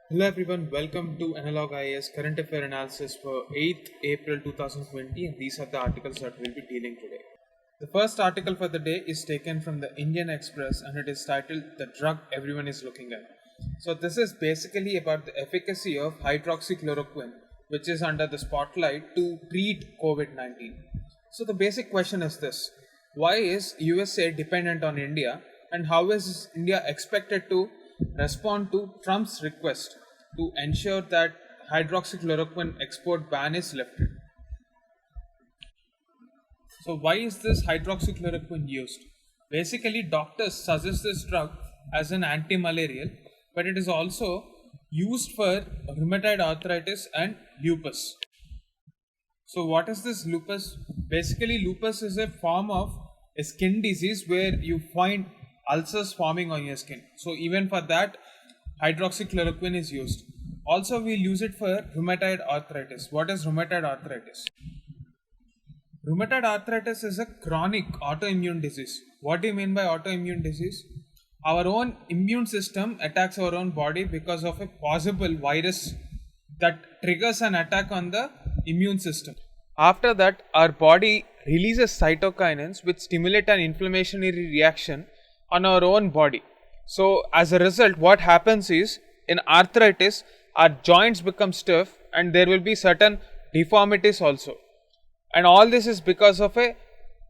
Hello everyone, welcome to Analog IAS Current Affairs Analysis for 8th April 2020, and these are the articles that we'll be dealing today. The first article for the day is taken from the Indian Express and it is titled The Drug Everyone is Looking At. So this is basically about the efficacy of hydroxychloroquine, which is under the spotlight to treat COVID-19. So the basic question is this: why is USA dependent on India, and how is India expected to respond to Trump's request to ensure that hydroxychloroquine export ban is lifted? So why is this hydroxychloroquine used? Basically, doctors suggest this drug as an anti-malarial, but it is also used for rheumatoid arthritis and lupus. So what is this lupus? Basically, lupus is a form of a skin disease where you find ulcers forming on your skin. So even for that, hydroxychloroquine is used. Also, we'll use it for rheumatoid arthritis. What is rheumatoid arthritis? Rheumatoid arthritis is a chronic autoimmune disease. What do you mean by autoimmune disease? Our own immune system attacks our own body because of a possible virus that triggers an attack on the immune system. After that, our body releases cytokinins which stimulate an inflammatory reaction on our own body. So as a result, what happens is, in arthritis, our joints become stiff and there will be certain deformities also. And all this is because of a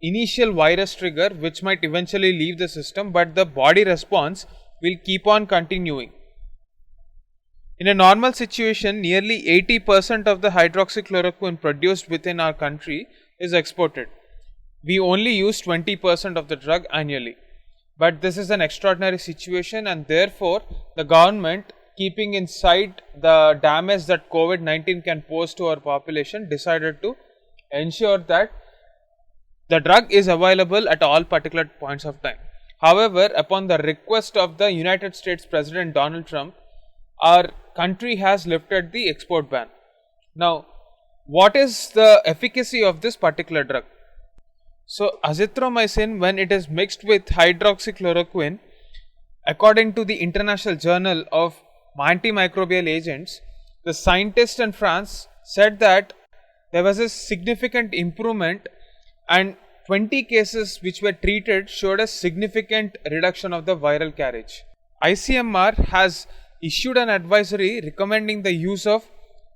initial virus trigger which might eventually leave the system, but the body response will keep on continuing. In a normal situation, nearly 80% of the hydroxychloroquine produced within our country is exported. We only use 20% of the drug annually. But this is an extraordinary situation, and therefore the government, keeping in sight the damage that COVID-19 can pose to our population, decided to ensure that the drug is available at all particular points of time. However, upon the request of the United States President Donald Trump, our country has lifted the export ban. Now, what is the efficacy of this particular drug? So, azithromycin, when it is mixed with hydroxychloroquine, according to the International Journal of Antimicrobial Agents, the scientists in France said that there was a significant improvement, and 20 cases which were treated showed a significant reduction of the viral carriage. ICMR has issued an advisory recommending the use of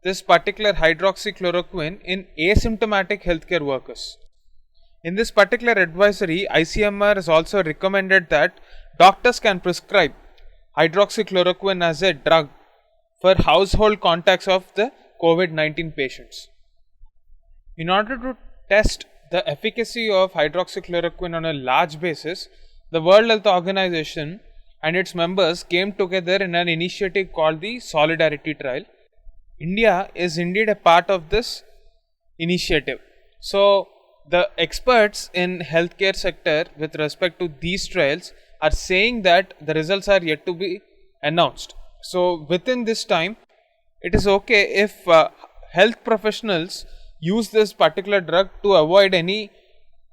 this particular hydroxychloroquine in asymptomatic healthcare workers. In this particular advisory, ICMR has also recommended that doctors can prescribe hydroxychloroquine as a drug for household contacts of the COVID-19 patients. In order to test the efficacy of hydroxychloroquine on a large basis, the World Health Organization and its members came together in an initiative called the Solidarity Trial. India is indeed a part of this initiative. So, the experts in healthcare sector with respect to these trials are saying that the results are yet to be announced. So, within this time, it is okay if health professionals use this particular drug to avoid any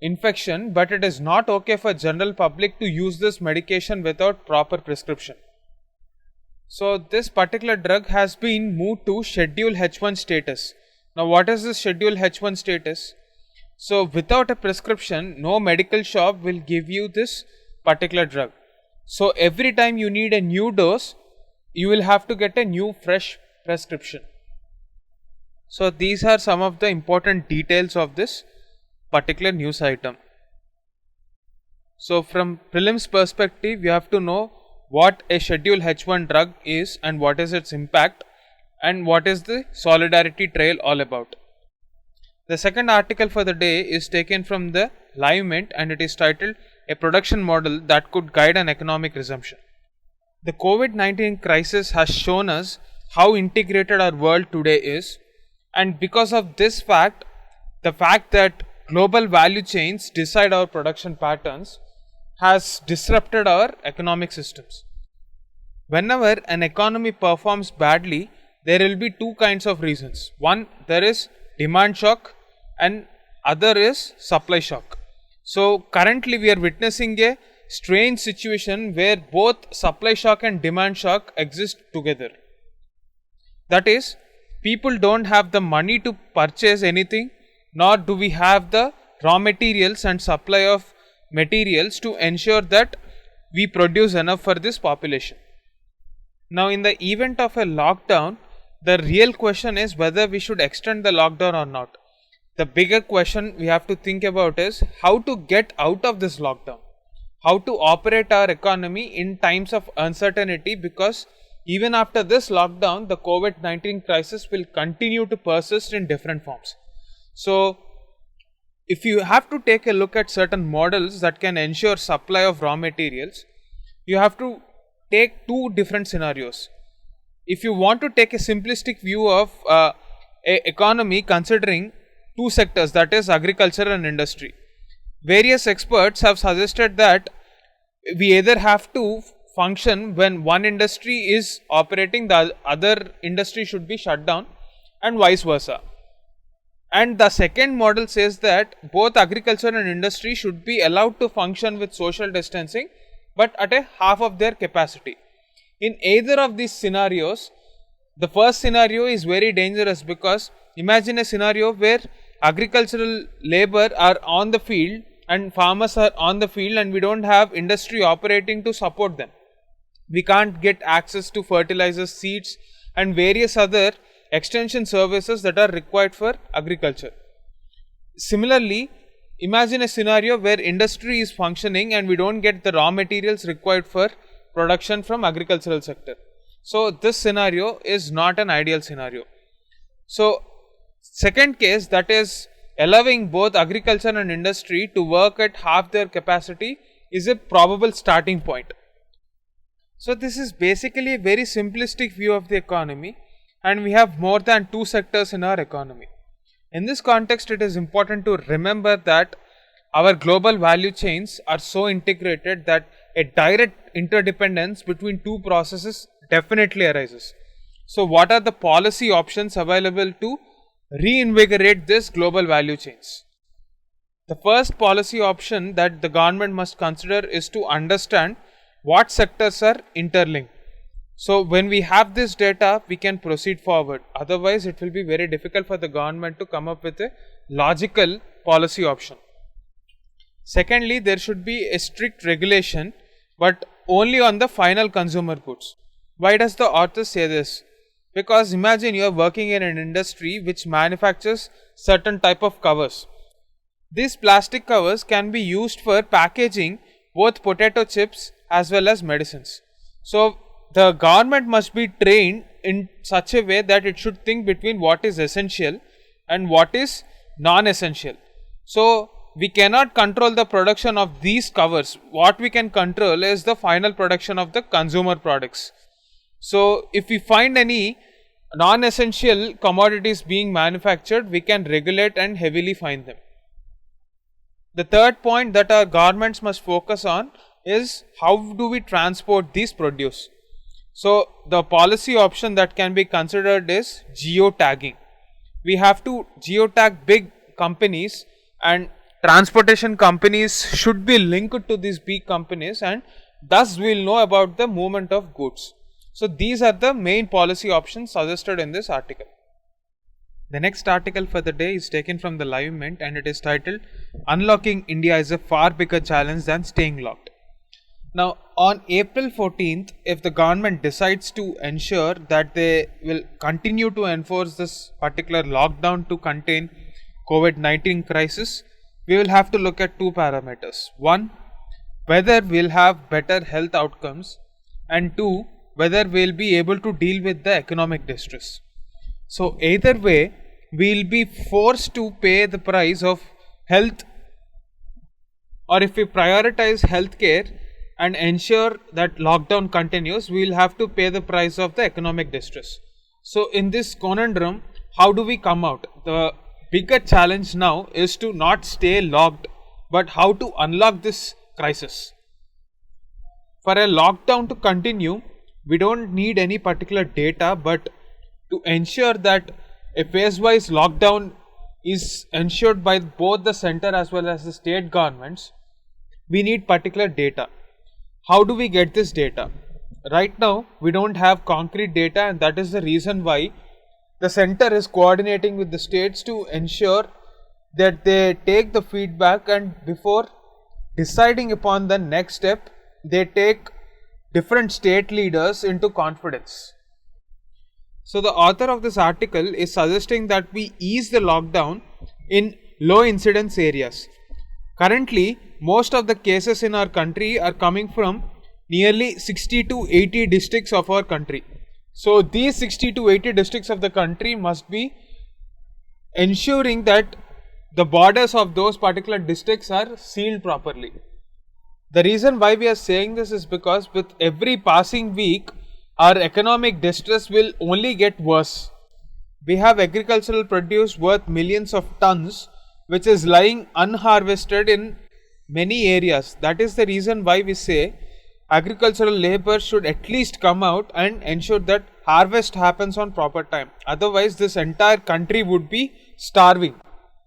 infection, but it is not okay for general public to use this medication without proper prescription. So this particular drug has been moved to Schedule H1 status. Now what is this Schedule H1 status? So without a prescription, no medical shop will give you this particular drug. So every time you need a new dose, you will have to get a new fresh prescription. So these are some of the important details of this particular news item. So from prelims perspective, you have to know what a Schedule H1 drug is and what is its impact and what is the Solidarity Trail all about. The second article for the day is taken from the Live Mint and it is titled A Production Model That Could Guide an Economic Resumption. The COVID-19 crisis has shown us how integrated our world today is, and because of this fact, the fact that global value chains decide our production patterns has disrupted our economic systems. Whenever an economy performs badly, there will be two kinds of reasons. One, there is demand shock, and other is supply shock. So currently we are witnessing a strange situation where both supply shock and demand shock exist together. That is, people don't have the money to purchase anything, nor do we have the raw materials and supply of materials to ensure that we produce enough for this population. Now, in the event of a lockdown, the real question is whether we should extend the lockdown or not. The bigger question we have to think about is how to get out of this lockdown, how to operate our economy in times of uncertainty, because even after this lockdown, the COVID-19 crisis will continue to persist in different forms. So, if you have to take a look at certain models that can ensure supply of raw materials, you have to take two different scenarios. If you want to take a simplistic view of a economy considering two sectors, that is agriculture and industry, various experts have suggested that we either have to function when one industry is operating, the other industry should be shut down, and vice versa. And the second model says that both agriculture and industry should be allowed to function with social distancing, but at a half of their capacity. In either of these scenarios, the first scenario is very dangerous, because imagine a scenario where agricultural labor are on the field and farmers are on the field and we don't have industry operating to support them. We can't get access to fertilizers, seeds and various other extension services that are required for agriculture. Similarly, imagine a scenario where industry is functioning and we don't get the raw materials required for production from agricultural sector. So this scenario is not an ideal scenario. So second case, that is allowing both agriculture and industry to work at half their capacity, is a probable starting point. So this is basically a very simplistic view of the economy, and we have more than two sectors in our economy. In this context, it is important to remember that our global value chains are so integrated that a direct interdependence between two processes definitely arises. So what are the policy options available to reinvigorate this global value chains? The first policy option that the government must consider is to understand what sectors are interlinked. So when we have this data, we can proceed forward. Otherwise, it will be very difficult for the government to come up with a logical policy option. Secondly, there should be a strict regulation, but only on the final consumer goods. Why does the author say this? Because imagine you are working in an industry which manufactures certain type of covers. These plastic covers can be used for packaging both potato chips as well as medicines. So the government must be trained in such a way that it should think between what is essential and what is non-essential. So we cannot control the production of these covers. What we can control is the final production of the consumer products. So if we find any non-essential commodities being manufactured, we can regulate and heavily fine them. The third point that our governments must focus on is how do we transport these produce. So the policy option that can be considered is geotagging. We have to geotag big companies, and transportation companies should be linked to these big companies, and thus we will know about the movement of goods. So these are the main policy options suggested in this article. The next article for the day is taken from the Live Mint, and it is titled "Unlocking India is a far bigger challenge than staying locked." Now, on April 14th, if the government decides to ensure that they will continue to enforce this particular lockdown to contain COVID-19 crisis, we will have to look at two parameters. One, whether we'll have better health outcomes, and two, whether we'll be able to deal with the economic distress. So either way, we'll be forced to pay the price of health, or if we prioritize healthcare and ensure that lockdown continues, we will have to pay the price of the economic distress. So in this conundrum, how do we come out? The bigger challenge now is to not stay locked, but how to unlock this crisis. For a lockdown to continue, we don't need any particular data, but to ensure that a phase-wise lockdown is ensured by both the center as well as the state governments, we need particular data. How do we get this data? right now we don't have concrete data, and that is the reason why the center is coordinating with the states to ensure that they take the feedback, and before deciding upon the next step, they take different state leaders into confidence. So the author of this article is suggesting that we ease the lockdown in low incidence areas. Currently, most of the cases in our country are coming from nearly 60 to 80 districts of our country. So these 60 to 80 districts of the country must be ensuring that the borders of those particular districts are sealed properly. The reason why we are saying this is because with every passing week, our economic distress will only get worse. We have agricultural produce worth millions of tons which is lying unharvested in many areas. That is the reason why we say agricultural labor should at least come out and ensure that harvest happens on proper time. Otherwise, this entire country would be starving.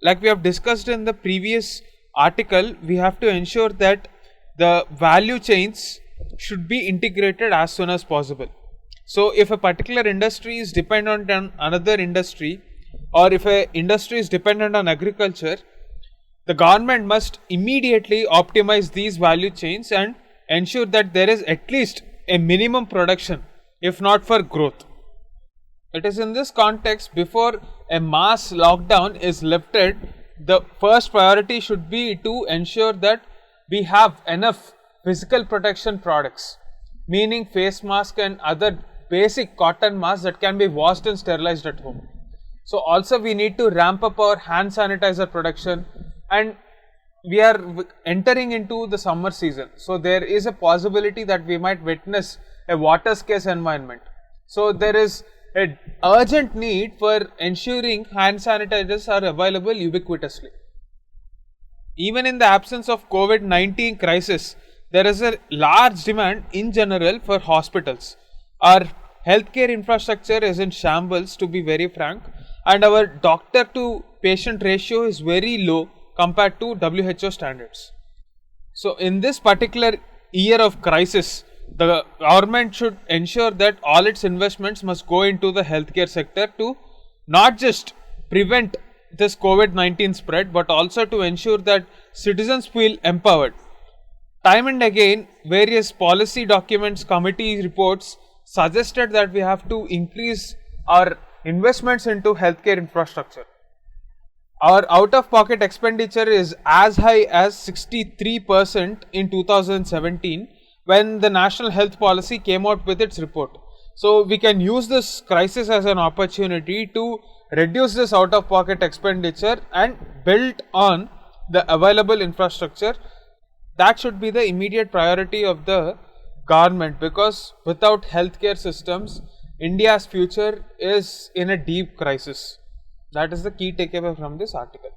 Like we have discussed in the previous article, we have to ensure that the value chains should be integrated as soon as possible. So if a particular industry is dependent on another industry, or if an industry is dependent on agriculture, the government must immediately optimize these value chains and ensure that there is at least a minimum production, if not for growth. It is in this context, before a mass lockdown is lifted, the first priority should be to ensure that we have enough physical protection products, meaning face mask and other basic cotton masks that can be washed and sterilized at home. So also we need to ramp up our hand sanitizer production, and we are entering into the summer season. So there is a possibility that we might witness a water scarce environment. So there is an urgent need for ensuring hand sanitizers are available ubiquitously. Even in the absence of COVID-19 crisis, there is a large demand in general for hospitals. Our healthcare infrastructure is in shambles, to be very frank, and our doctor to patient ratio is very low compared to WHO standards. So in this particular year of crisis, the government should ensure that all its investments must go into the healthcare sector to not just prevent this COVID-19 spread, but also to ensure that citizens feel empowered. Time and again, various policy documents, committee reports suggested that we have to increase our investments into healthcare infrastructure. Our out-of-pocket expenditure is as high as 63% in 2017 when the National Health Policy came out with its report. So we can use this crisis as an opportunity to reduce this out-of-pocket expenditure and build on the available infrastructure. That should be the immediate priority of the government, because without healthcare systems, India's future is in a deep crisis. That is the key takeaway from this article.